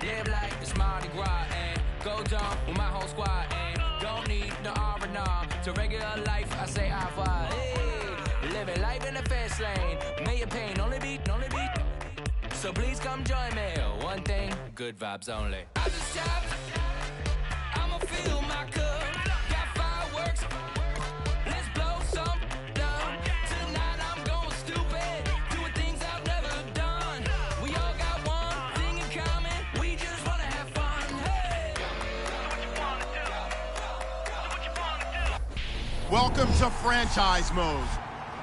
Live like it's Mardi Gras and go dumb with my whole squad and don't need no R&R. To regular life, I say au revoir. Hey, living life in the fast lane. May your pain only beat. So please come join me. One thing, good vibes only. I just tapped. I'ma fill my cup. Got fireworks. Let's blow some down. Tonight I'm going stupid. Doing things I've never done. We all got one thing in common. We just wanna have fun. Hey. Welcome to Franchise Mode,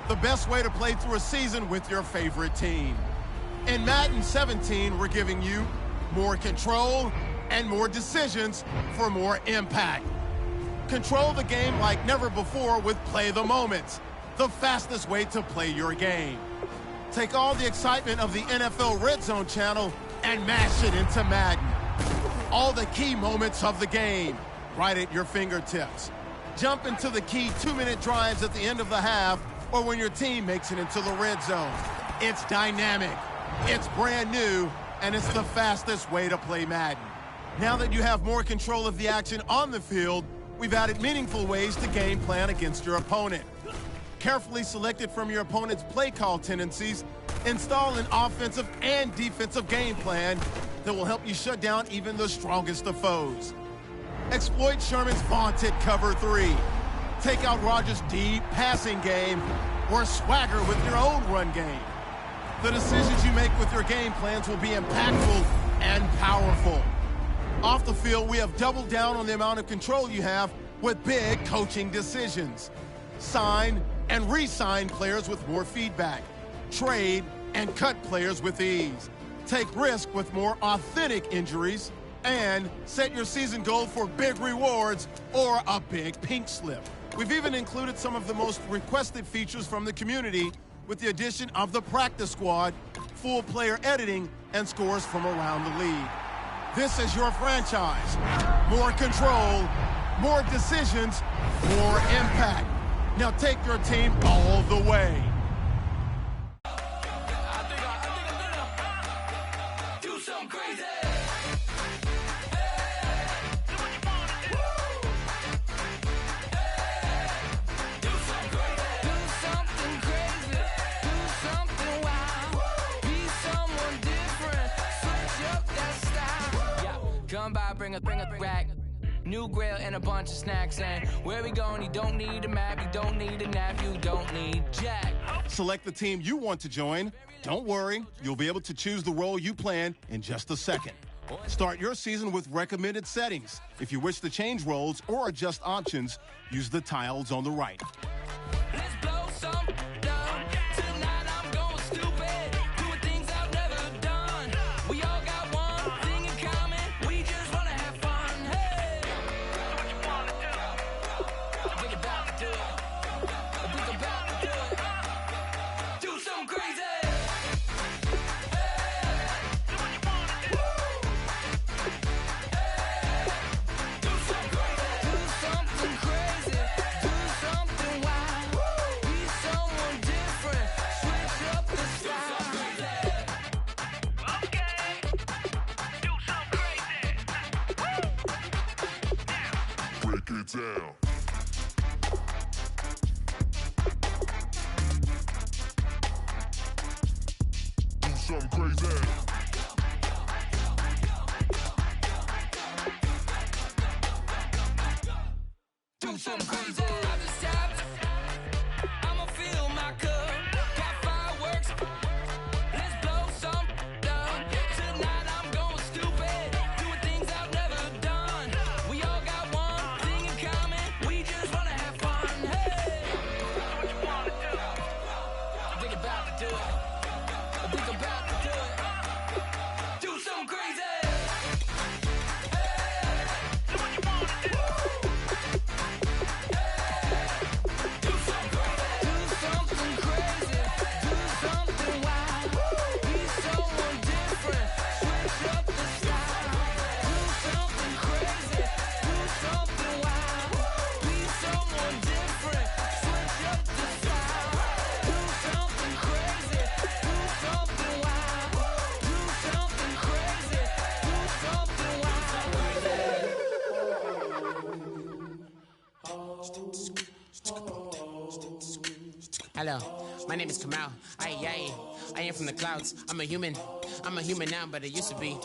the best way to play through a season with your favorite team. In Madden 17, we're giving you more control and more decisions for more impact. Control the game like never before with Play the Moments, the fastest way to play your game. Take all the excitement of the NFL Red Zone channel and mash it into Madden. All the key moments of the game, right at your fingertips. Jump into the key 2-minute drives at the end of the half or when your team makes it into the red zone. It's dynamic, it's brand new, and it's the fastest way to play Madden. Now that you have more control of the action on the field, we've added meaningful ways to game plan against your opponent. Carefully selected from your opponent's play call tendencies, install an offensive and defensive game plan that will help you shut down even the strongest of foes. Exploit Sherman's vaunted cover 3. Take out Rodgers' deep passing game or swagger with your own run game. The decisions you make with your game plans will be impactful and powerful. Off the field, we have doubled down on the amount of control you have with big coaching decisions. Sign and re-sign players with more feedback. Trade and cut players with ease. Take risk with more authentic injuries. And set your season goal for big rewards or a big pink slip. We've even included some of the most requested features from the community with the addition of the practice squad, full player editing, and scores from around the league. This is your franchise. More control, more decisions, more impact. Now take your team all the way. Do something crazy. Come by, bring a rack, new grill and a bunch of snacks. And where we going, you don't need a map, you don't need a nap, you don't need jack. Select the team you want to join. Don't worry, you'll be able to choose the role you plan in just a second. Start your season with recommended settings. If you wish to change roles or adjust options, use the tiles on the right. Let's blow some down. Tonight I'm going stupid, doing things I've never done. We all got one thing in common, we just wanna have fun. Hey, what you wanna do? I think about to do it. I think about to do it. Do something crazy. Down. Do something crazy. Do something crazy. I just tapped. I'ma fill my cup. Got fireworks. Let's blow some down. Tonight I'm going stupid. Doing things I've never done. We all got one thing in common. We just wanna have fun. Hey, what you wanna do? I think about to do it. I think about to do it. Hello, my name is Kamal. I am from the clouds. I'm a human now, but I used to be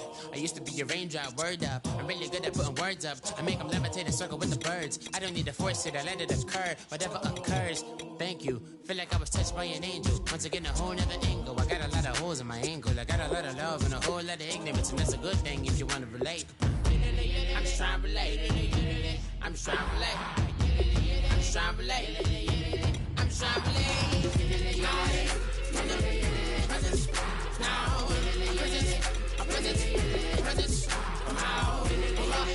a raindrop. Word up, I'm really good at putting words up. I make them levitate and circle with the birds. I don't need to force it, I let it occur. Whatever occurs, thank you. Feel like I was touched by an angel. Once again, a whole nother angle. I got a lot of holes in my ankle. I got a lot of love and a whole lot of ignorance, and that's a good thing if you want to relate. I'm just trying to relate. I'm just trying to relate. I'm just trying to relate. I'm just trying to relate. Presence now. Presence. Come out. Come out.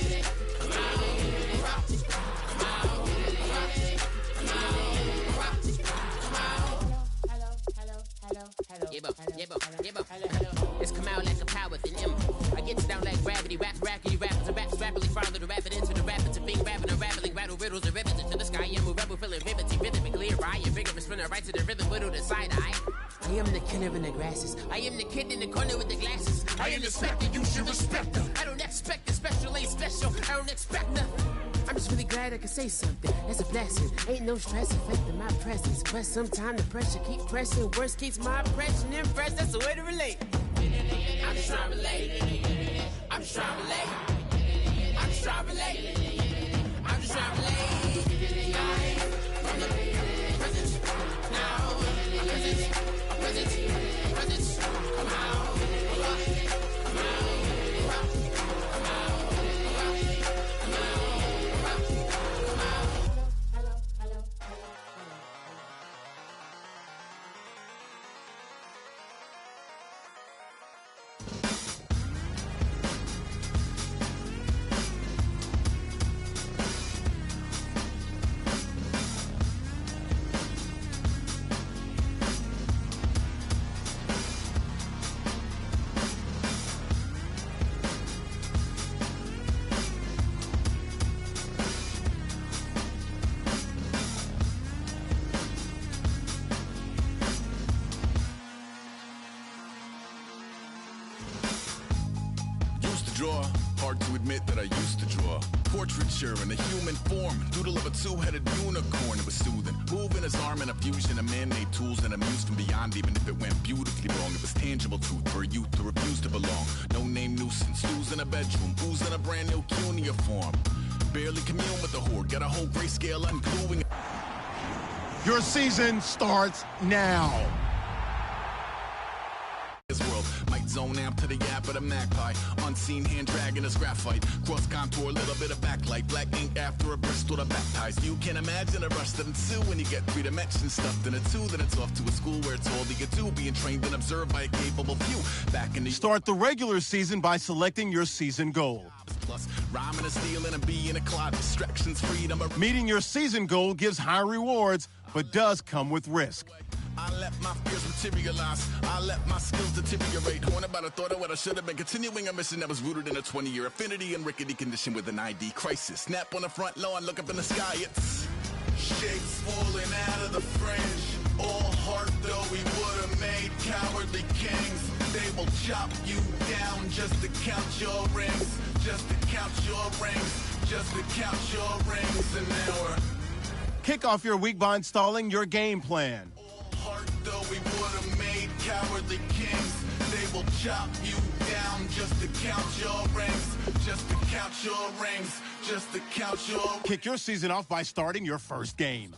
It's come out like a power within him. I get down like gravity, rappers and raps rapidly follow the rapid into the rapids of being rapping and rattling, rattle riddles and rivets into the sky. I'm a rebel feeling rhythmically right, a vigorous spinner right to the rhythm, widow to side eye. I am the killer in the grasses. I am the kid in the corner with the glasses. I am the specter, you should respect them. I don't expect the special, ain't special. I don't expect nothing. I'm just really glad I can say something. That's a blessing. Ain't no stress affecting my presence. But sometimes the pressure keep pressing. Worst keeps my impression impressed. That's the way to relate. I'm just trying to relate. I'm just trying to relate. I'm just trying to relate. I'm just trying to relate. From the presence now. Presence. Come out. Draw. Hard to admit that I used to draw. Portraiture in a human form. Doodle of a two-headed unicorn. It was soothing. Moving his arm in a fusion of man-made tools and amused from beyond. Even if it went beautifully wrong, it was tangible truth for a youth who refused to belong. No name nuisance. Who's in a bedroom? Who's in a brand new cuneiform? Barely commune with the horde. Got a whole grayscale ungluing. Your season starts now. This world might zone amp to the yap of the magpie. Unseen hand dragging his graphite. Cross contour, a little bit of backlight. Black ink after a Bristol to baptize. You can imagine a rush that ensue when you get 3 dimensions stuffed in a 2. Then it's off to a school where it's all you get to. Being trained and observed by a capable few. Back in the Start the regular season by selecting your season goal. Plus, rhyming and stealing and being a clod. Distractions, freedom. Meeting your season goal gives high rewards, but does come with risk. I let my fears materialize. I let my skills deteriorate. Horn about a thought of what I should have been. Continuing a mission that was rooted in a 20-year affinity and rickety condition with an ID crisis. Snap on the front lawn, look up in the sky. It's shapes falling out of the fringe. All heart though we would have made cowardly kings. They will chop you down just to count your rings. Just to count your rings. Just to count your rings. And now we're Kick off your week by installing your game plan. Though we would have made cowardly kings, they will chop you down just to count your rings, just to count your rings, just to count your. Kick your season off by starting your first game.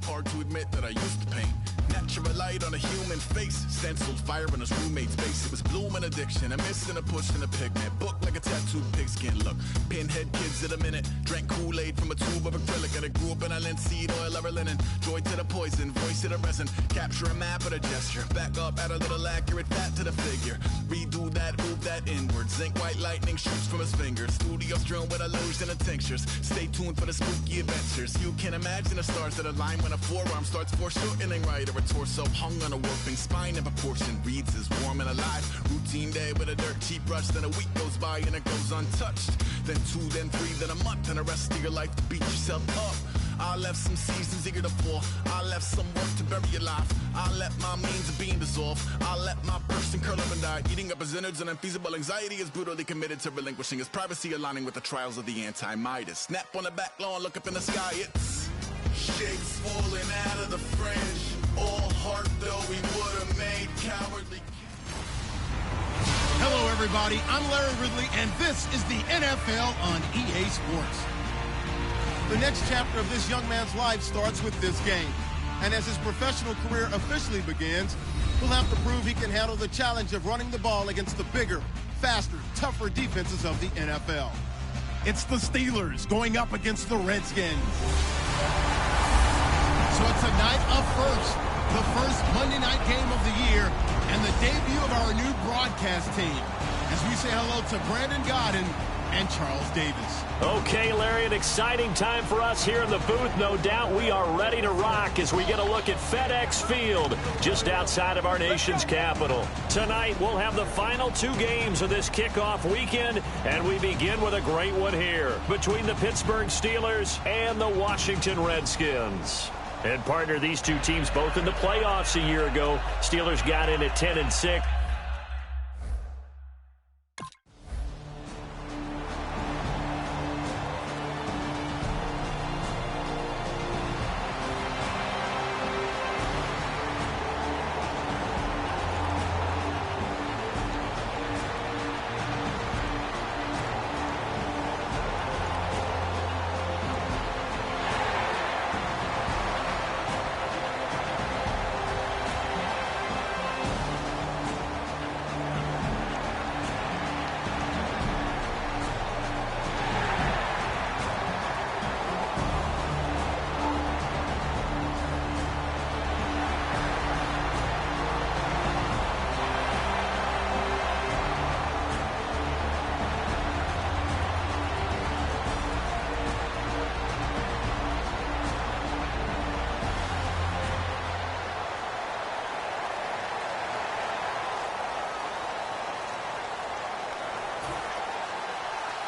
Hard to admit that I used to paint. Natural light on a human face. Stenciled fire in his roommate's face. It was blooming addiction. A miss and a push and a pigment. Book like a tattooed pigskin look. Pinhead kids in a minute. Drank Kool-Aid from a tube of acrylic. And I grew up in a linseed oil or linen. Joy to the poison. Voice to the resin. Capture a map of a gesture. Back up, add a little accurate fat to the figure. Redo that, move that inward. Zinc white lightning shoots from his fingers. Studio strewn with illusion and tinctures. Stay tuned for the spooky adventures. You can imagine the stars that align when a forearm starts foreshortening right. Or a torso hung on a warping spine in proportion. Reads as warm and alive. Routine day with a dirt cheap brush. Then a week goes by and it goes untouched. Then 2, then 3, then a month. And the rest of your life to beat yourself up. I left some seasons eager to fall. I left some work to bury your life. I let my means of being dissolve. I let my person curl up and die. Eating up his innards and unfeasible anxiety is brutally committed to relinquishing his privacy, aligning with the trials of the anti-Midas. Snap on the back lawn, look up in the sky. It's shapes falling out of the fringe. All everybody. I'm Larry Ridley, and this is the NFL on EA Sports. The next chapter of this young man's life starts with this game. And as his professional career officially begins, he'll have to prove he can handle the challenge of running the ball against the bigger, faster, tougher defenses of the NFL. It's the Steelers going up against the Redskins. So it's a night of first, the first Monday night game of the year, and the debut of our new broadcast team, as we say hello to Brandon Godden and Charles Davis. Okay, Larry, an exciting time for us here in the booth. No doubt we are ready to rock as we get a look at FedEx Field, just outside of our nation's capital. Tonight, we'll have the final two games of this kickoff weekend, and we begin with a great one here between the Pittsburgh Steelers and the Washington Redskins. And partner, these two teams both in the playoffs a year ago. Steelers got in at 10-6.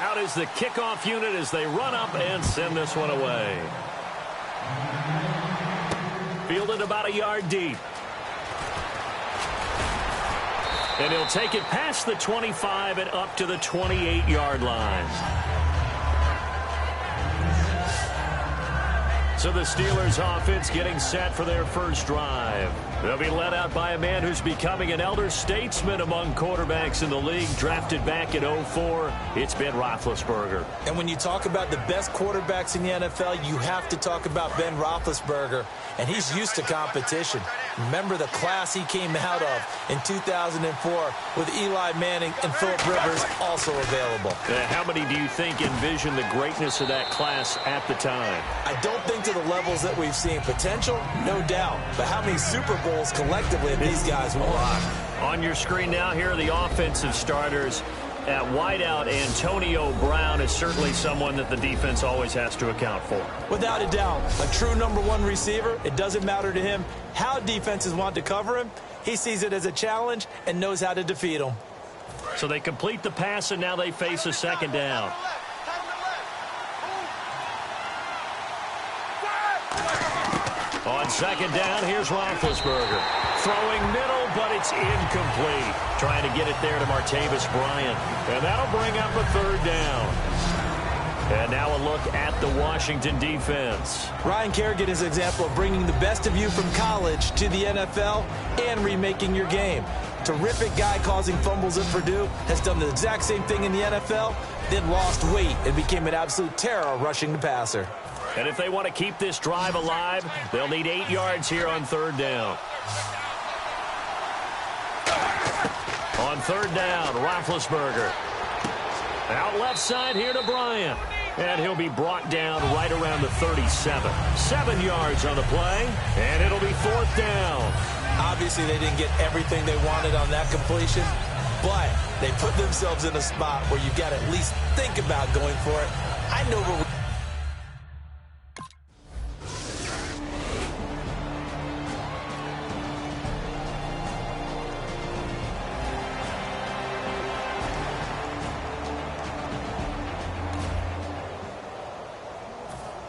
Out is the kickoff unit as they run up and send this one away. Fielded about a yard deep. And he'll take it past the 25 and up to the 28-yard line. So the Steelers offense getting set for their first drive. They'll be led out by a man who's becoming an elder statesman among quarterbacks in the league, drafted back in 2004. It's Ben Roethlisberger. And when you talk about the best quarterbacks in the NFL, you have to talk about Ben Roethlisberger. And he's used to competition. Remember the class he came out of in 2004 with Eli Manning and Phillip Rivers also available. How many do you think envisioned the greatness of that class at the time? I don't think to the levels that we've seen. Potential, no doubt. But how many Super Bowls collectively have these guys won? On your screen now, here are the offensive starters. At wideout, Antonio Brown is certainly someone that the defense always has to account for. Without a doubt, a true number one receiver. It doesn't matter to him how defenses want to cover him. He sees it as a challenge and knows how to defeat them. So they complete the pass, and now they face a second down. On second down, here's Roethlisberger. Throwing middle, but it's incomplete. Trying to get it there to Martavis Bryant. And that'll bring up a third down. And now a look at the Washington defense. Ryan Kerrigan is an example of bringing the best of you from college to the NFL and remaking your game. Terrific guy causing fumbles at Purdue, has done the exact same thing in the NFL, then lost weight and became an absolute terror rushing the passer. And if they want to keep this drive alive, they'll need 8 yards here on third down. On third down, Roethlisberger. Out left side here to Bryant. And he'll be brought down right around the 37. 7 yards on the play, and it'll be fourth down. Obviously, they didn't get everything they wanted on that completion, but they put themselves in a spot where you got to at least think about going for it. I know what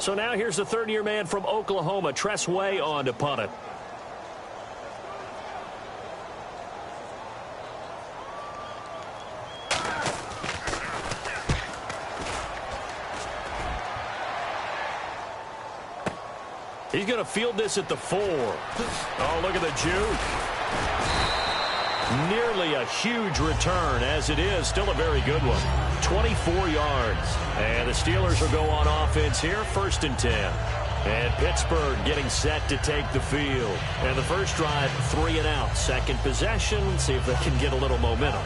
So now here's the third-year man from Oklahoma, Tress Way, on to punt it. He's going to field this at the 4. Oh, look at the juke. Nearly a huge return. As it is, still a very good one. 24 yards. And the Steelers will go on offense here, 1st and 10. And Pittsburgh getting set to take the field. And the first drive, 3 and out. Second possession, see if they can get a little momentum.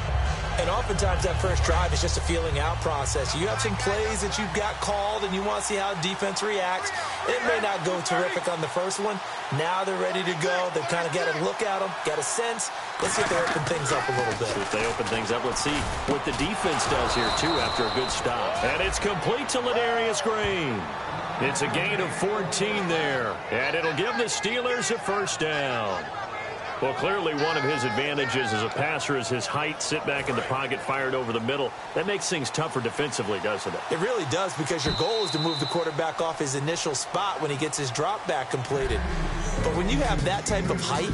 And oftentimes that first drive is just a feeling out process. You have some plays that you've got called and you want to see how defense reacts. It may not go terrific on the first one. Now they're ready to go. They've kind of got a look at them, got a sense. Let's see if they open things up a little bit. If they open things up, let's see what the defense does here, too, after a good stop. And it's complete to Ladarius Green. It's a gain of 14 there. And it'll give the Steelers a first down. Well, clearly one of his advantages as a passer is his height. Sit back in the pocket, fired over the middle. That makes things tougher defensively, doesn't it? It really does, because your goal is to move the quarterback off his initial spot when he gets his drop back completed. But when you have that type of height,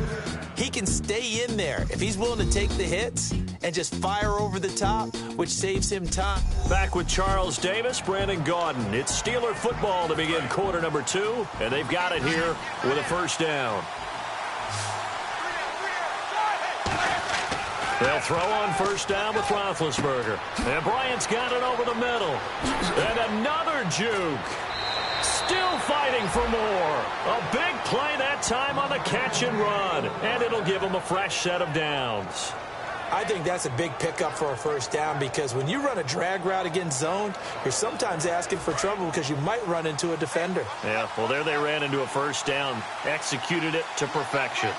he can stay in there if he's willing to take the hits and just fire over the top, which saves him time. Back with Charles Davis, Brandon Gaudin. It's Steeler football to begin quarter number 2, and they've got it here with a first down. They'll throw on first down with Roethlisberger. And Bryant's got it over the middle. And another juke. Still fighting for more. A big play that time on the catch and run. And it'll give him a fresh set of downs. I think that's a big pickup for a first down, because when you run a drag route against zone, you're sometimes asking for trouble because you might run into a defender. Yeah, well, there they ran into a first down. Executed it to perfection.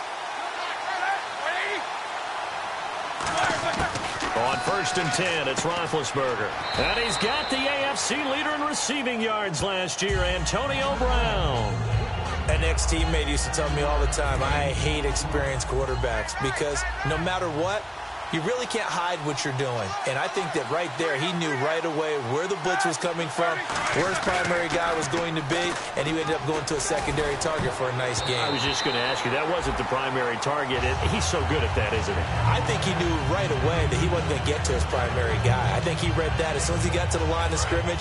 On 1st and 10, it's Roethlisberger. And he's got the AFC leader in receiving yards last year, Antonio Brown. An ex-teammate used to tell me all the time, I hate experienced quarterbacks, because no matter what, you really can't hide what you're doing. And I think that right there, he knew right away where the blitz was coming from, where his primary guy was going to be, and he ended up going to a secondary target for a nice game. I was just going to ask you, that wasn't the primary target. He's so good at that, isn't he? I think he knew right away that he wasn't going to get to his primary guy. I think he read that as soon as he got to the line of scrimmage,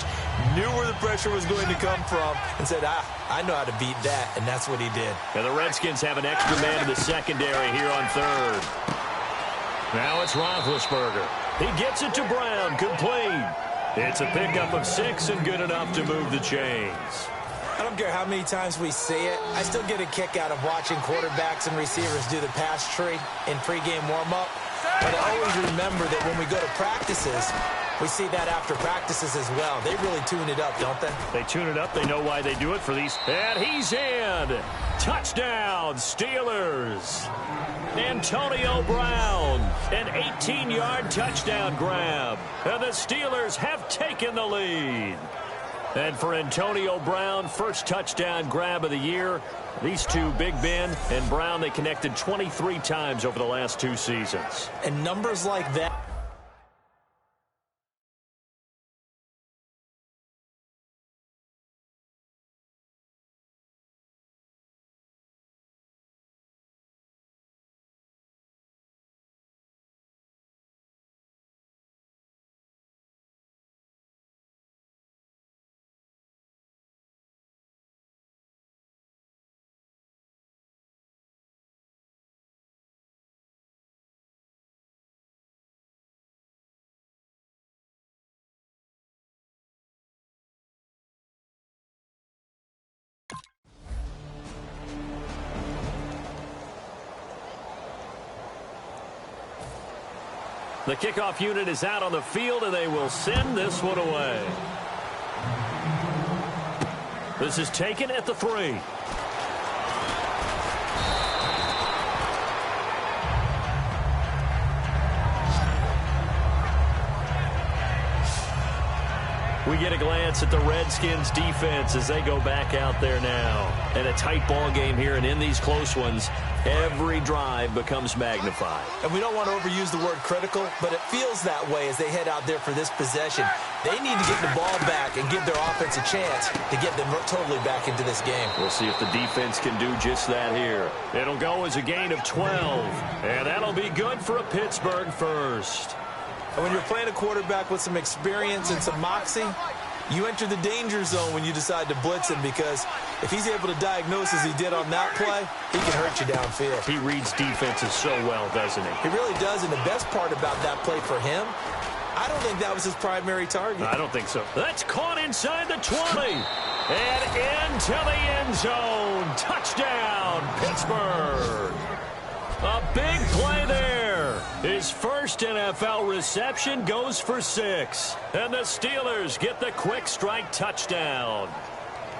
knew where the pressure was going to come from, and said, I know how to beat that, and that's what he did. And the Redskins have an extra man in the secondary here on 3rd. Now it's Roethlisberger. He gets it to Brown, complete. It's a pickup of 6 and good enough to move the chains. I don't care how many times we see it. I still get a kick out of watching quarterbacks and receivers do the pass tree in pregame warm-up. But I always remember that when we go to practices, we see that after practices as well. They really tune it up, don't they? They tune it up. They know why they do it for these. And he's in. Touchdown, Steelers. Antonio Brown, an 18-yard touchdown grab. And the Steelers have taken the lead. And for Antonio Brown, first touchdown grab of the year. These two, Big Ben and Brown, they connected 23 times over the last 2 seasons. And numbers like that. The kickoff unit is out on the field, and they will send this one away. This is taken at the 3. We get a glance at the Redskins defense as they go back out there now. And a tight ball game here, and in these close ones, every drive becomes magnified. And we don't want to overuse the word critical, but it feels that way as they head out there for this possession. They need to get the ball back and give their offense a chance to get them totally back into this game. We'll see if the defense can do just that here. It'll go as a gain of 12, and that'll be good for a Pittsburgh first. And when you're playing a quarterback with some experience and some moxie, You enter the danger zone when you decide to blitz him, because if he's able to diagnose as he did on that play, he can hurt you downfield. He reads defenses so well, doesn't he? He really does, and the best part about that play for him, I don't think that was his primary target. I don't think so. That's caught inside the 20. And into the end zone. Touchdown, Pittsburgh. A big play there. His first NFL reception goes for 6. And the Steelers get the quick strike touchdown.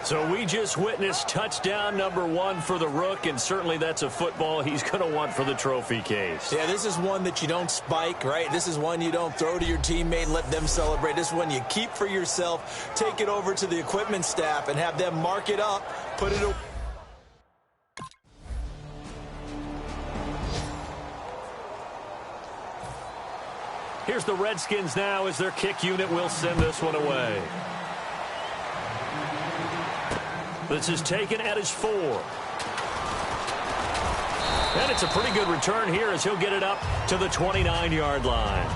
So we just witnessed touchdown number 1 for the Rook, and certainly that's a football he's going to want for the trophy case. Yeah, this is one that you don't spike, right? This is one you don't throw to your teammate and let them celebrate. This is one you keep for yourself, take it over to the equipment staff, and have them mark it up, put it away. Here's the Redskins now as their kick unit will send this one away. This is taken at his 4. And it's a pretty good return here as he'll get it up to the 29-yard line.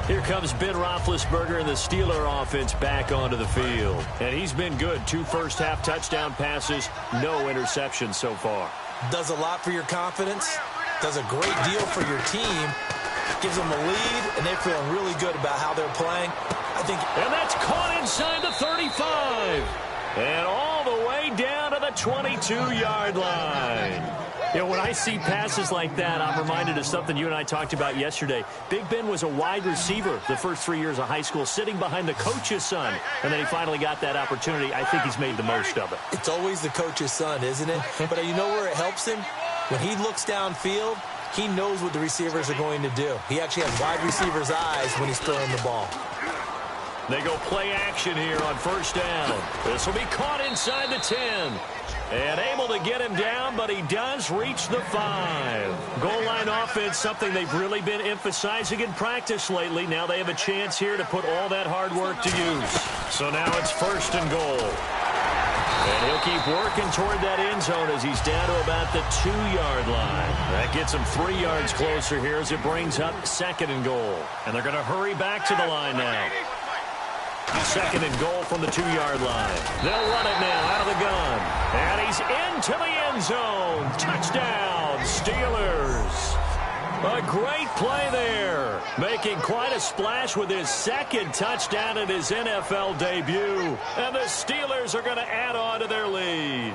Here comes Ben Roethlisberger and the Steeler offense back onto the field. And he's been good. 2 first-half touchdown passes, no interceptions so far. Does a lot for your confidence, does a great deal for your team, gives them a lead, and they're feeling really good about how they're playing. And that's caught inside the 35. And all the way down to the 22-yard line. You know, when I see passes like that, I'm reminded of something you and I talked about yesterday. Big Ben was a wide receiver the first 3 years of high school, sitting behind the coach's son. And then he finally got that opportunity. I think he's made the most of it. It's always the coach's son, isn't it? But you know where it helps him? When he looks downfield, he knows what the receivers are going to do. He actually has wide receivers' eyes when he's throwing the ball. They go play action here on first down. This will be caught inside the 10. And able to get him down, but he does reach the 5. Goal line offense, something they've really been emphasizing in practice lately. Now they have a chance here to put all that hard work to use. So now it's first and goal. And he'll keep working toward that end zone as he's down to about the 2-yard line. That gets him 3 yards closer here as it brings up second and goal. And they're going to hurry back to the line now. Second and goal from the 2-yard line. They'll run it now out of the gun. And he's into the end zone. Touchdown, Steelers. A great play there. Making quite a splash with his second touchdown in his NFL debut. And the Steelers are going to add on to their lead.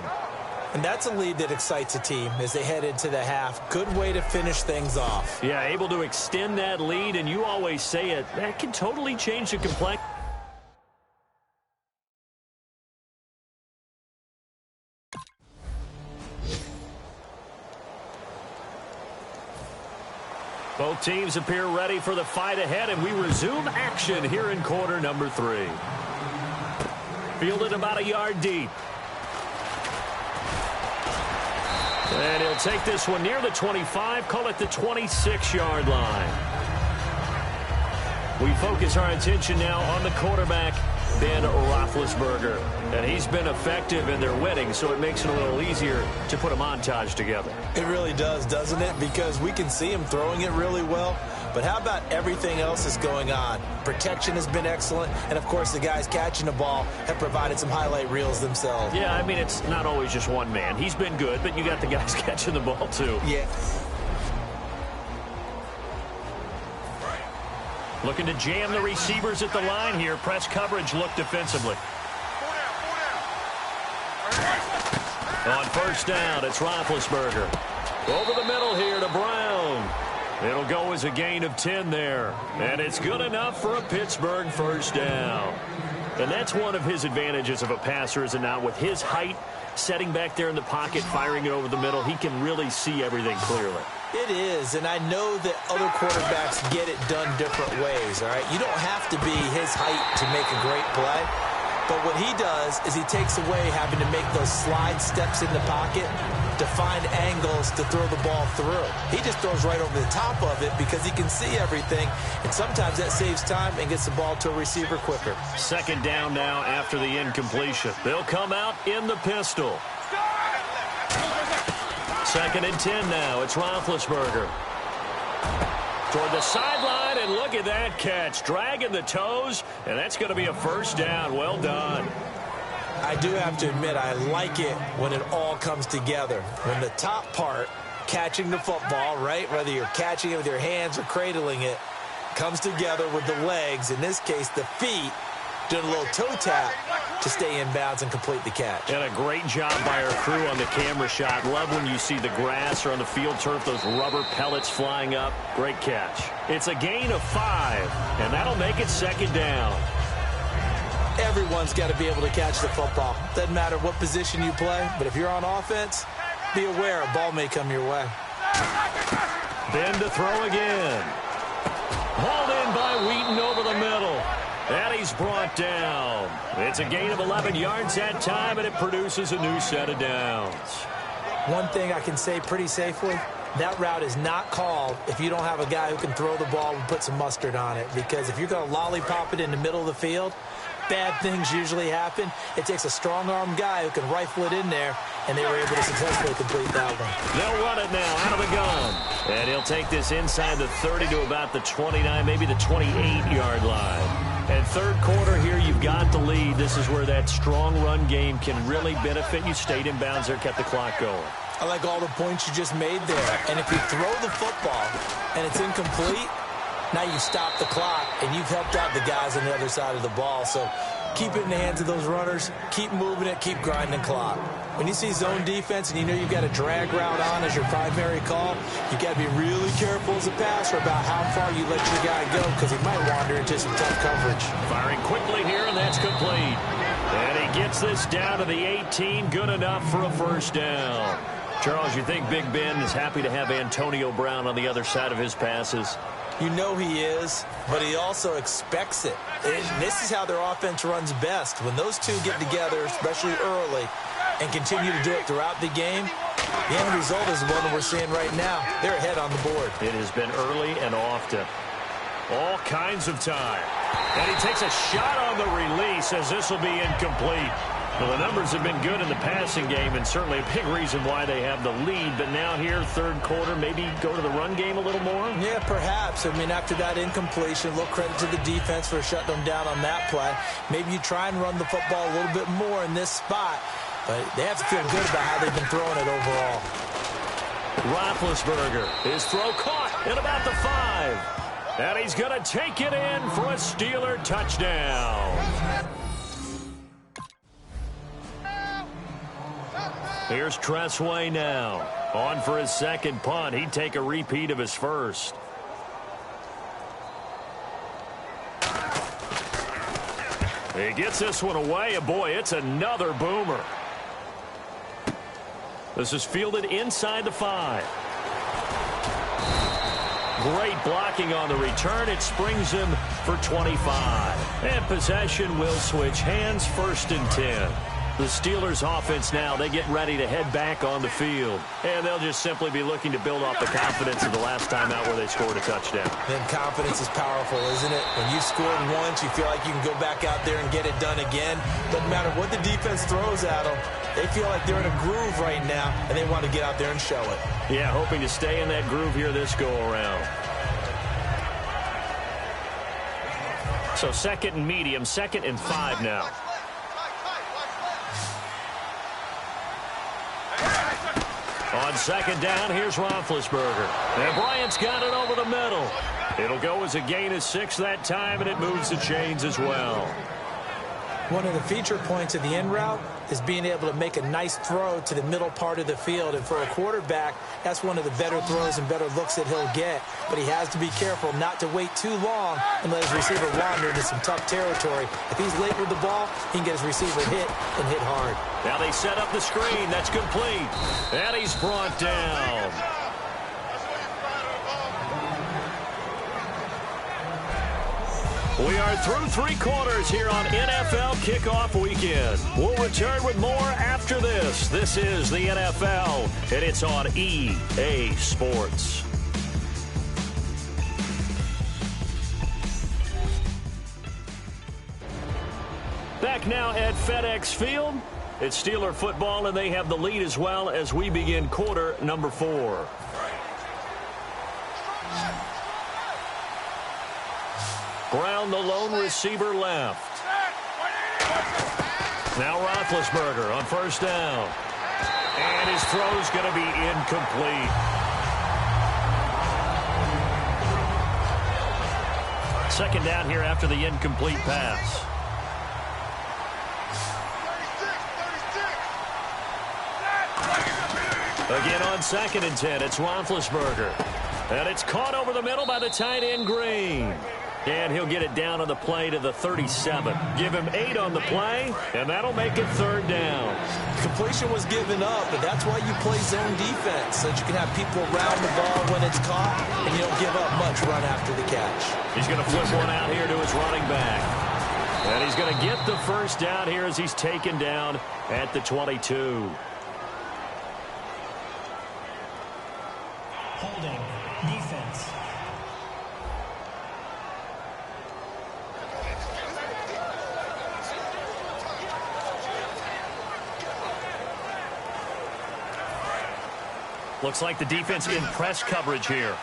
And that's a lead that excites a team as they head into the half. Good way to finish things off. Yeah, able to extend that lead, and you always say it, that can totally change the complexion. Both teams appear ready for the fight ahead, and we resume action here in quarter number 3. Fielded about a yard deep. And he'll take this one near the 25, call it the 26-yard line. We focus our attention now on the quarterback, Ben Roethlisberger. And he's been effective in their winning, so it makes it a little easier to put a montage together. It really does, doesn't it? Because we can see him throwing it really well. But how about everything else that's going on? Protection has been excellent. And, of course, the guys catching the ball have provided some highlight reels themselves. Yeah, I mean, it's not always just one man. He's been good, but you got the guys catching the ball, too. Yeah. Looking to jam the receivers at the line here. Press coverage look defensively. On first down, it's Roethlisberger. Over the middle here to Brown. It'll go as a gain of 10 there. And it's good enough for a Pittsburgh first down. And that's one of his advantages of a passer, is it not? With his height, setting back there in the pocket, firing it over the middle, he can really see everything clearly. It is, and I know that other quarterbacks get it done different ways, all right? You don't have to be his height to make a great play. But what he does is he takes away having to make those slide steps in the pocket to find angles to throw the ball through. He just throws right over the top of it because he can see everything, and sometimes that saves time and gets the ball to a receiver quicker. Second down now after the incompletion. They'll come out in the pistol. Second and 10 now. It's Roethlisberger. toward the sideline, and look at that catch. Dragging the toes, and that's going to be a first down. Well done. I do have to admit, I like it when it all comes together. When the top part, catching the football, right, whether you're catching it with your hands or cradling it, comes together with the legs, in this case the feet, doing a little toe tap to stay in bounds and complete the catch. And a great job by our crew on the camera shot. Love when you see the grass or on the field turf, those rubber pellets flying up. Great catch. It's a gain of 5, and that'll make it second down. Everyone's got to be able to catch the football. Doesn't matter what position you play, but if you're on offense, be aware a ball may come your way. Then to throw again. Hauled in by Wheaton over the middle. And he's brought down. It's a gain of 11 yards that time, and it produces a new set of downs. One thing I can say pretty safely, that route is not called if you don't have a guy who can throw the ball and put some mustard on it. Because if you're going to lollipop it in the middle of the field, bad things usually happen. It takes a strong-arm guy who can rifle it in there, and they were able to successfully complete that one. They'll run it now out of the gun. And he'll take this inside the 30 to about the 29, maybe the 28-yard line. And third quarter here, you've got the lead. This is where that strong run game can really benefit you. Stayed in bounds there, kept the clock going. I like all the points you just made there. And if you throw the football and it's incomplete, now you stop the clock, and you've helped out the guys on the other side of the ball. So keep it in the hands of those runners. Keep moving it. Keep grinding clock. When you see zone defense and you know you've got a drag route on as your primary call, you've got to be really careful as a passer about how far you let your guy go, because he might wander into some tough coverage. Firing quickly here, and that's complete. And he gets this down to the 18. Good enough for a first down. Charles, you think Big Ben is happy to have Antonio Brown on the other side of his passes? You know he is, but he also expects it. This is how their offense runs best. When those two get together, especially early, and continue to do it throughout the game, the end result is the one that we're seeing right now. They're ahead on the board. It has been early and often. All kinds of time. And he takes a shot on the release as this will be incomplete. Well, the numbers have been good in the passing game, and certainly a big reason why they have the lead. But now here, third quarter, maybe go to the run game a little more? Yeah, perhaps. I mean, after that incompletion, a little credit to the defense for shutting them down on that play. Maybe you try and run the football a little bit more in this spot. But they have to feel good about how they've been throwing it overall. Roethlisberger, his throw caught at about the 5. And he's going to take it in for a Steeler touchdown. Here's Tressway now. On for his second punt. He'd take a repeat of his first. He gets this one away, and boy, it's another boomer. This is fielded inside the 5. Great blocking on the return. It springs him for 25. And possession will switch hands, 1st and 10. The Steelers offense now, they get ready to head back on the field. And they'll just simply be looking to build off the confidence of the last time out where they scored a touchdown. Then confidence is powerful, isn't it? When you scored once, you feel like you can go back out there and get it done again. Doesn't matter what the defense throws at them. They feel like they're in a groove right now, and they want to get out there and show it. Yeah, hoping to stay in that groove here this go-around. So 2nd and medium, 2nd and 5 now. On 2nd down, here's Roethlisberger. And Bryant's got it over the middle. It'll go as a gain of 6 that time, and it moves the chains as well. One of the feature points of the in route is being able to make a nice throw to the middle part of the field. And for a quarterback, that's one of the better throws and better looks that he'll get. But he has to be careful not to wait too long and let his receiver wander into some tough territory. If he's late with the ball, he can get his receiver hit and hit hard. Now they set up the screen. That's complete. And he's brought down. We are through 3 quarters here on NFL Kickoff Weekend. We'll return with more after this. This is the NFL, and it's on EA Sports. Back now at FedEx Field. It's Steeler football, and they have the lead as well as we begin quarter number 4. Brown, the lone receiver, left. Now Roethlisberger on first down. And his throw's going to be incomplete. Second down here after the incomplete pass. Again on 2nd and 10, it's Roethlisberger. And it's caught over the middle by the tight end, Green. And he'll get it down on the play to the 37. Give him 8 on the play, and that'll make it 3rd down. Completion was given up, but that's why you play zone defense, so that you can have people around the ball when it's caught, and you don't give up much run after the catch. He's going to flip one out here to his running back. And he's going to get the first down here as he's taken down at the 22. Holding. Defense. Looks like the defense in press coverage here.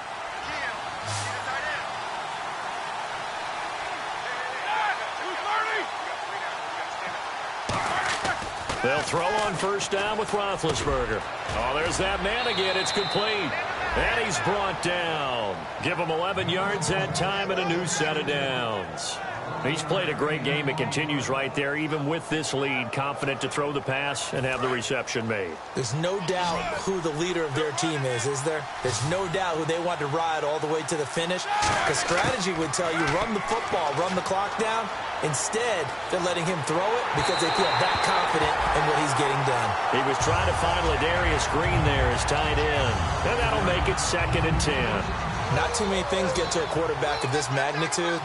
They'll throw on first down with Roethlisberger. Oh, there's that man again. It's complete. And he's brought down. Give him 11 yards that time and a new set of downs. He's played a great game. It continues right there, even with this lead, confident to throw the pass and have the reception made. There's no doubt who the leader of their team is there? There's no doubt who they want to ride all the way to the finish. Because strategy would tell you, run the football, run the clock down. Instead, they're letting him throw it because they feel that confident in what he's getting done. He was trying to find Ladarius Green there as tight end. And that'll make it 2nd and 10. Not too many things get to a quarterback of this magnitude.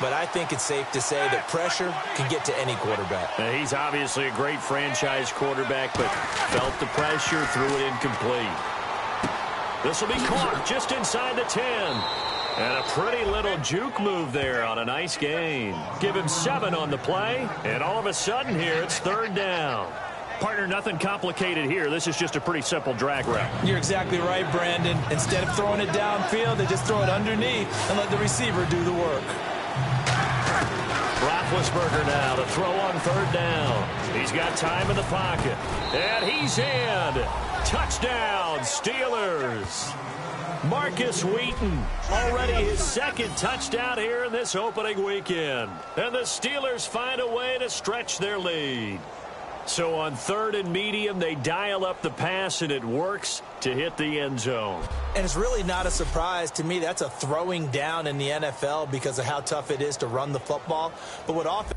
But I think it's safe to say that pressure can get to any quarterback. He's obviously a great franchise quarterback, but felt the pressure, threw it incomplete. This will be caught just inside the 10. And a pretty little juke move there on a nice gain. Give him 7 on the play, and all of a sudden here it's 3rd down. Partner, nothing complicated here. This is just a pretty simple drag route. You're exactly right, Brandon. Instead of throwing it downfield, they just throw it underneath and let the receiver do the work. Roethlisberger now to throw on 3rd down. He's got time in the pocket. And he's in. Touchdown, Steelers. Marcus Wheaton, already his 2nd touchdown here in this opening weekend. And the Steelers find a way to stretch their lead. So on 3rd and medium, they dial up the pass, and it works to hit the end zone. And it's really not a surprise to me. That's a throwing down in the NFL because of how tough it is to run the football. But what often...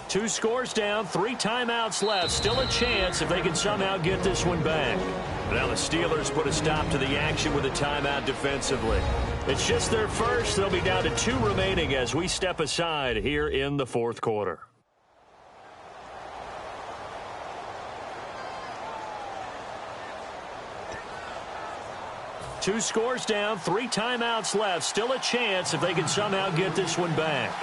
Two scores down, 3 timeouts left. Still a chance if they can somehow get this one back. Now the Steelers put a stop to the action with a timeout defensively. It's just their first. They'll be down to 2 remaining as we step aside here in the 4th quarter. Two scores down, 3 timeouts left. Still a chance if they can somehow get this one back.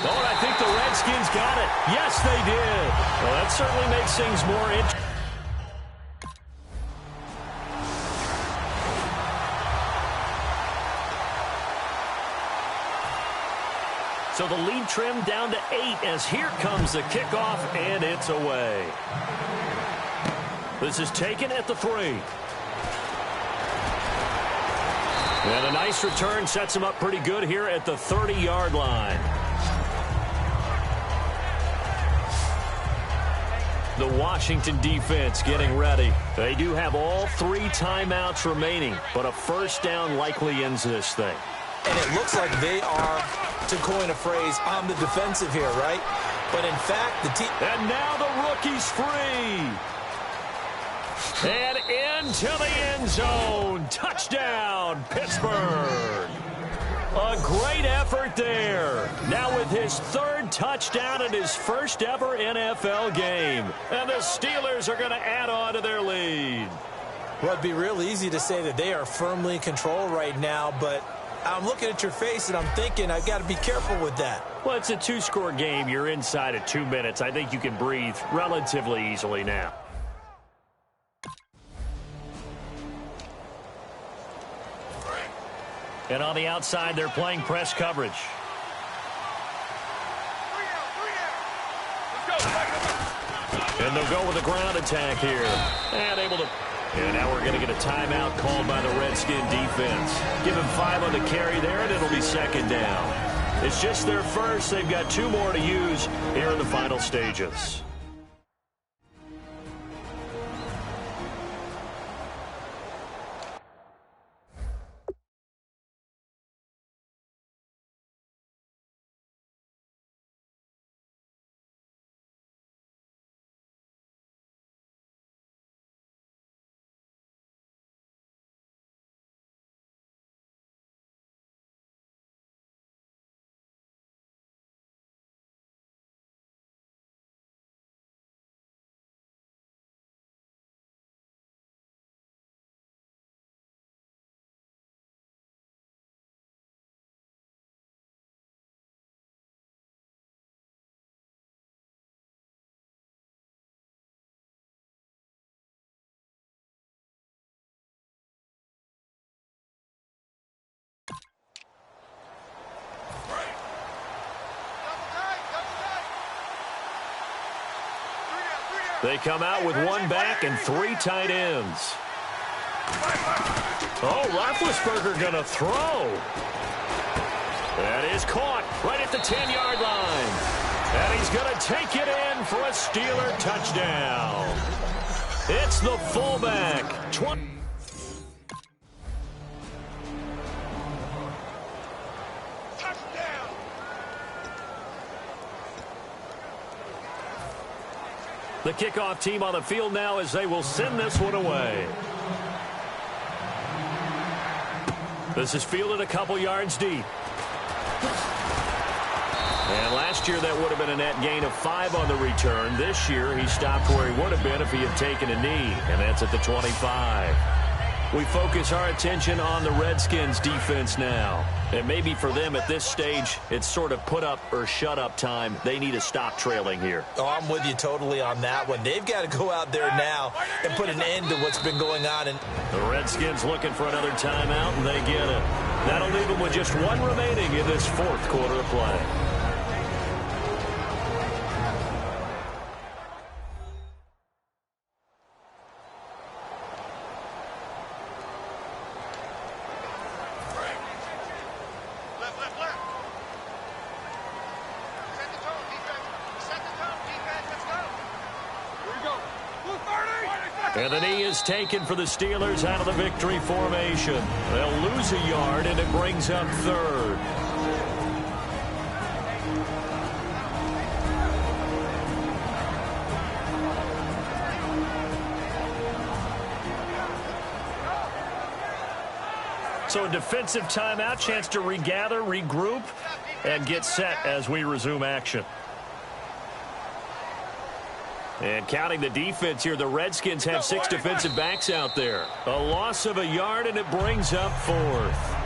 Oh, and I think the Redskins got it. Yes, they did. Well, that certainly makes things more interesting. So the lead trimmed down to 8 as here comes the kickoff, and it's away. This is taken at the 3. And a nice return sets him up pretty good here at the 30-yard line. The Washington defense getting ready. They do have all 3 timeouts remaining, but a first down likely ends this thing. And it looks like they are, to coin a phrase, on the defensive here, right? But in fact, the team... And now the rookie's free. And into the end zone. Touchdown, Pittsburgh. A great effort there. Now with his third touchdown in his first ever NFL game. And the Steelers are going to add on to their lead. Well, it'd be real easy to say that they are firmly in control right now, but I'm looking at your face and I'm thinking I've got to be careful with that. Well, it's a two-score game. You're inside of 2 minutes. I think you can breathe relatively easily now. And on the outside, they're playing press coverage. And they'll go with a ground attack here. And now we're going to get a timeout called by the Redskin defense. Give him 5 on the carry there, and it'll be second down. It's just their first. They've got 2 more to use here in the final stages. They come out with 1 back and 3 tight ends. Oh, Roethlisberger going to throw. That is caught right at the 10-yard line. And he's going to take it in for a Steeler touchdown. It's the fullback. The kickoff team on the field now as they will send this one away. This is fielded a couple yards deep. And last year that would have been a net gain of 5 on the return. This year he stopped where he would have been if he had taken a knee, and that's at the 25. We focus our attention on the Redskins defense now. And maybe for them at this stage, it's sort of put up or shut up time. They need to stop trailing here. Oh, I'm with you totally on that one. They've got to go out there now and put an end to what's been going on. And the Redskins looking for another timeout, and they get it. That'll leave them with just 1 remaining in this 4th quarter of play. And the knee is taken for the Steelers out of the victory formation. They'll lose a yard, and it brings up 3rd. So a defensive timeout, chance to regather, regroup, and get set as we resume action. And counting the defense here, the Redskins have 6 defensive backs out there. A loss of a yard, and it brings up 4th.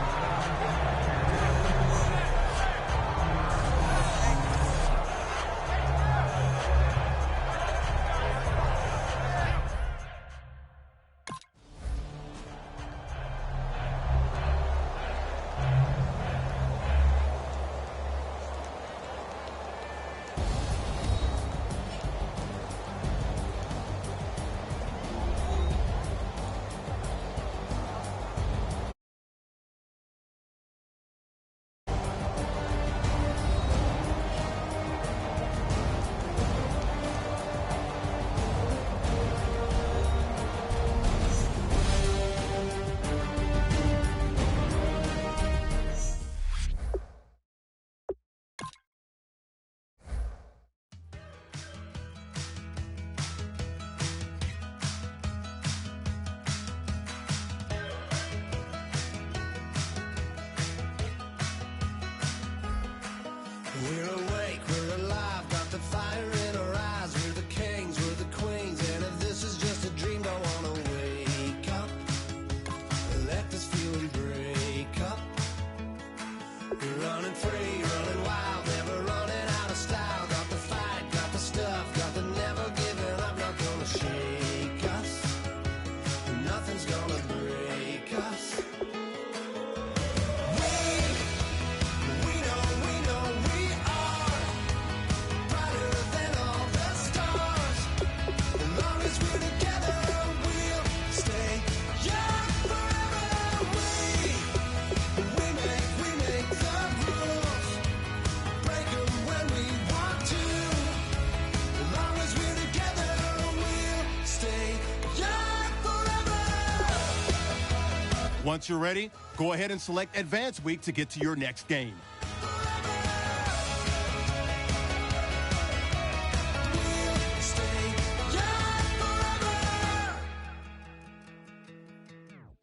Once you're ready, go ahead and select Advance Week to get to your next game.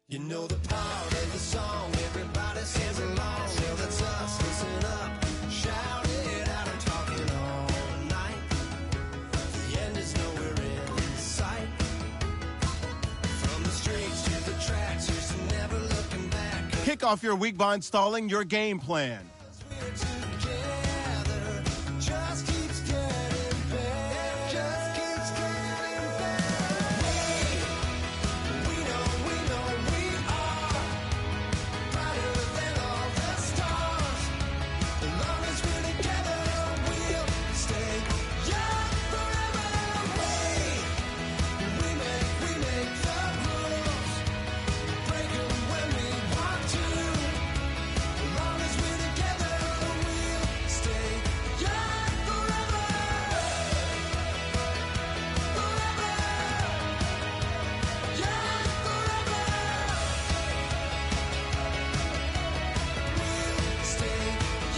You know the power of the song, everybody sings along. Well, that's us, listen up, shout it out, I'm talking all night. The end is nowhere in sight. From the streets to the tracks, here's to never looking back. Kick off your week by installing your game plan. We're together, just keeps getting better, just keeps getting better. We know we are brighter than all the stars. As long as we're together, we'll stay young forever. We make the rules, break 'em when we want to. As long as we're together, we'll stay young forever. Forever. Young forever. We'll stay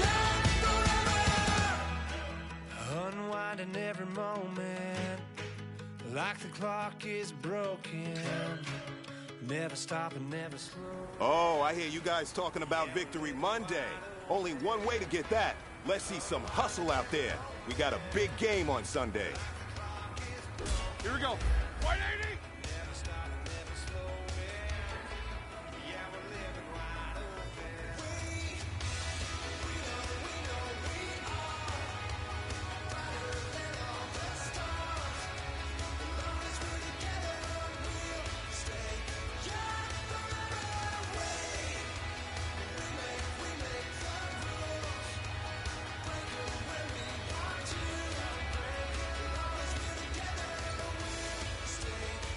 young forever. Unwinding every moment, like the clock is broken. Never stopping, never slow. Oh, I hear you guys talking about Victory Monday. Only one way to get that. Let's see some hustle out there. We got a big game on Sunday. Here we go. 180. Never stopping, never slowing. Yeah, we're living wide open. We know we are brighter than all the stars. As long as we're together, we'll stay young forever. We make the rules, break 'em when we want to. As long as we're together, we'll stay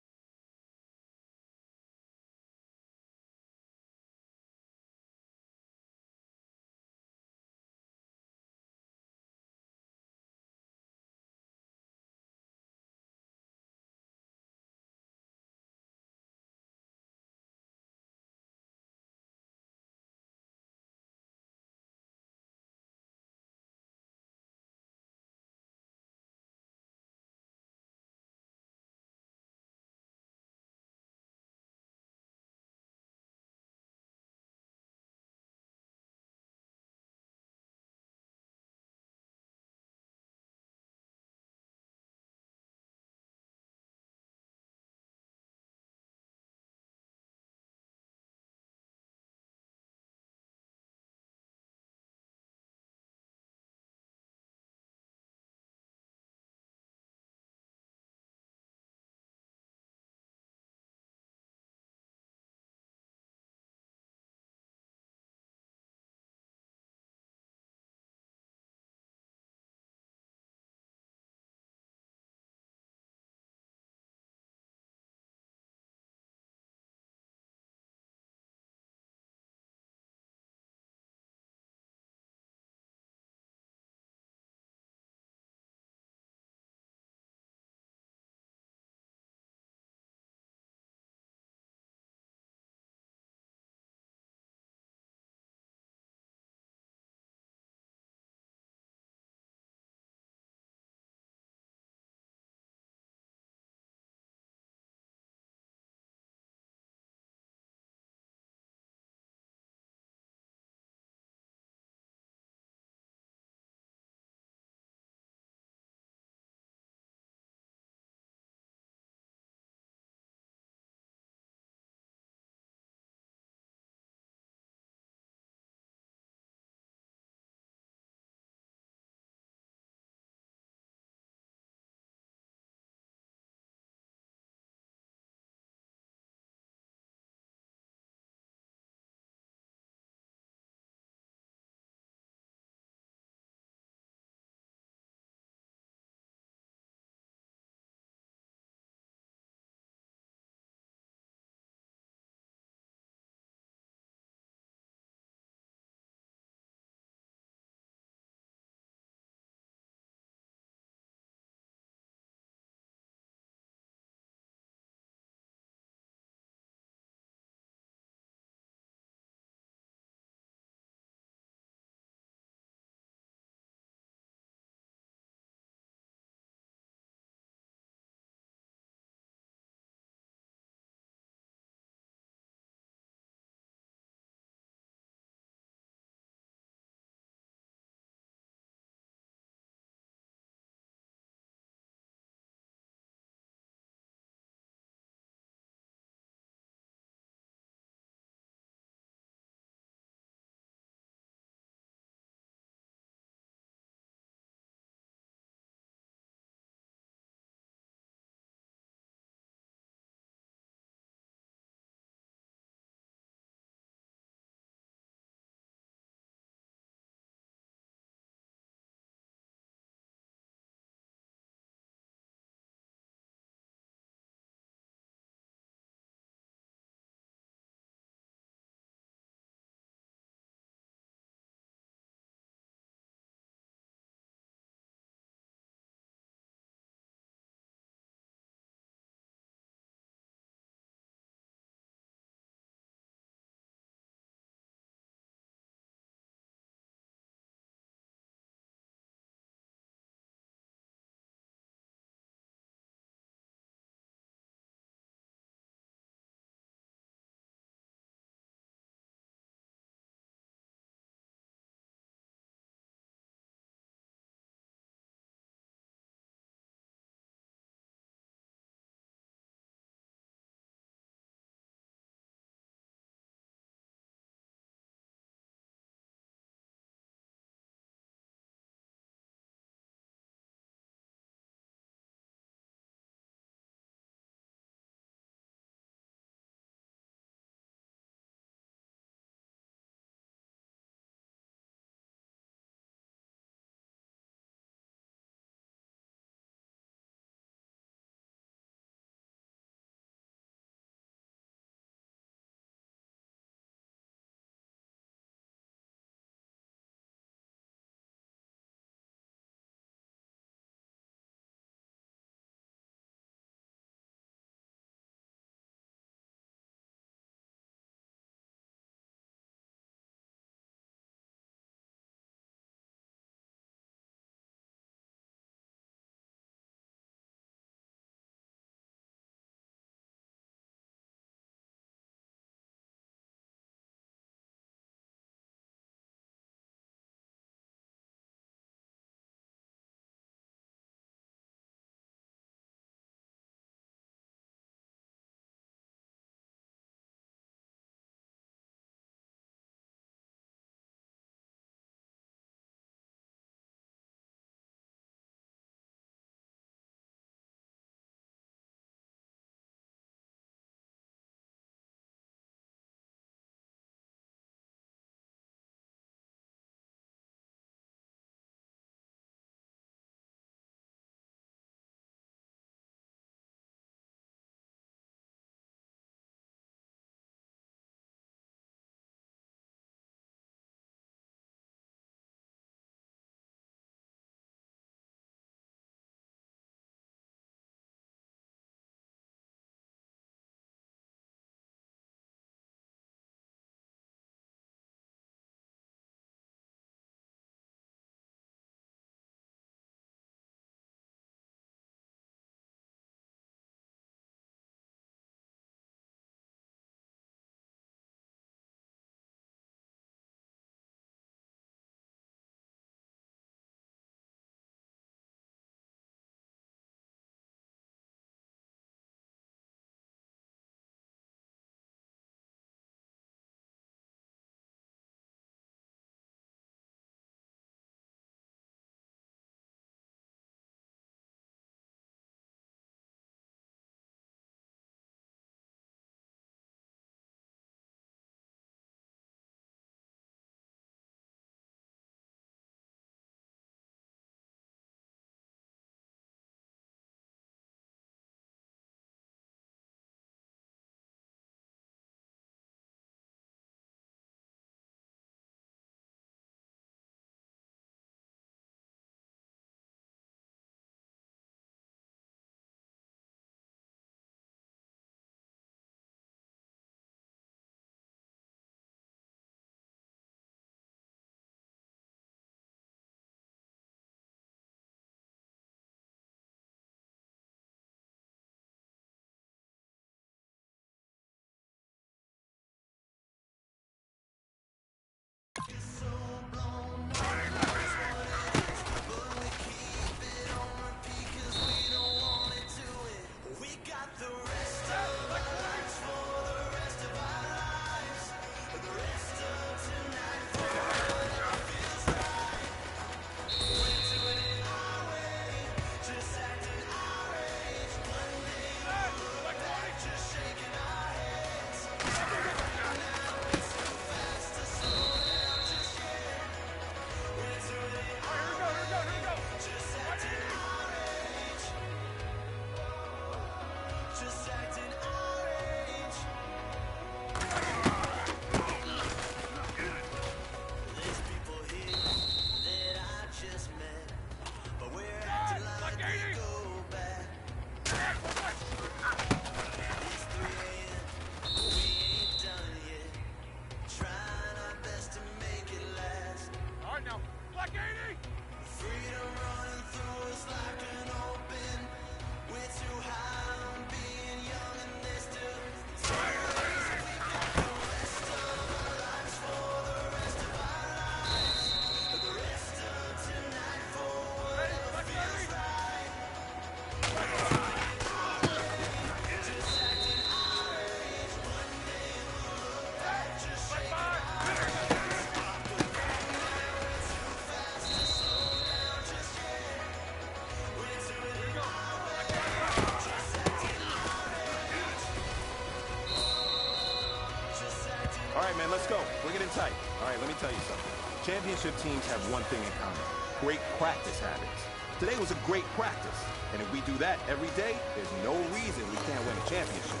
All right, man, let's go. Bring it in tight. All right, let me tell you something. Championship teams have one thing in common: great practice habits. Today was a great practice, and if we do that every day, there's no reason we can't win a championship.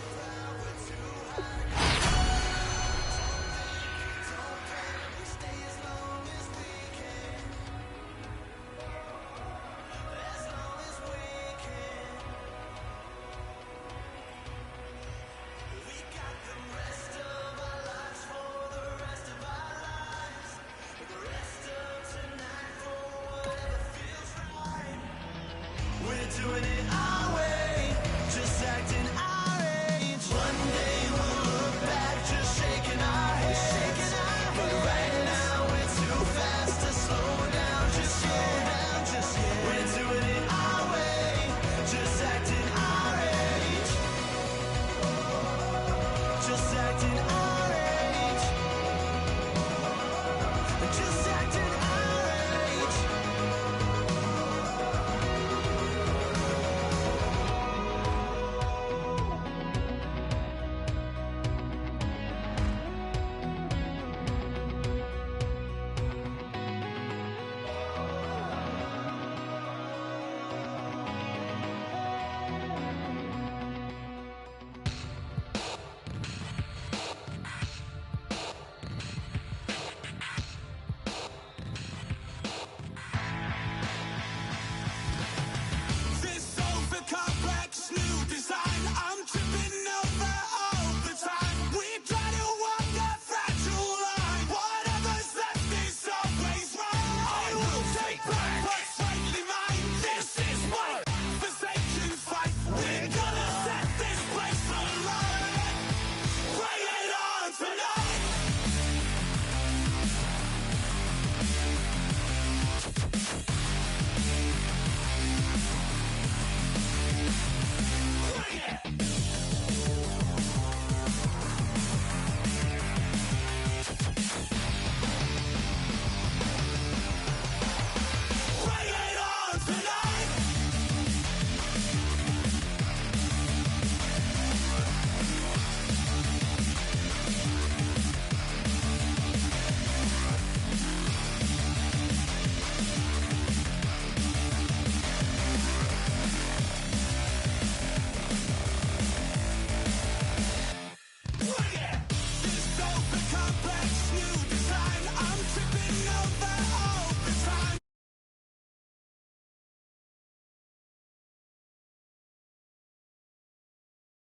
Doing it our way, just acting our age. One day we'll look back, just shaking our heads. But right now we're too fast to slow down, just slow down, just yet. We're doing it our way, just acting our age. Just acting our age.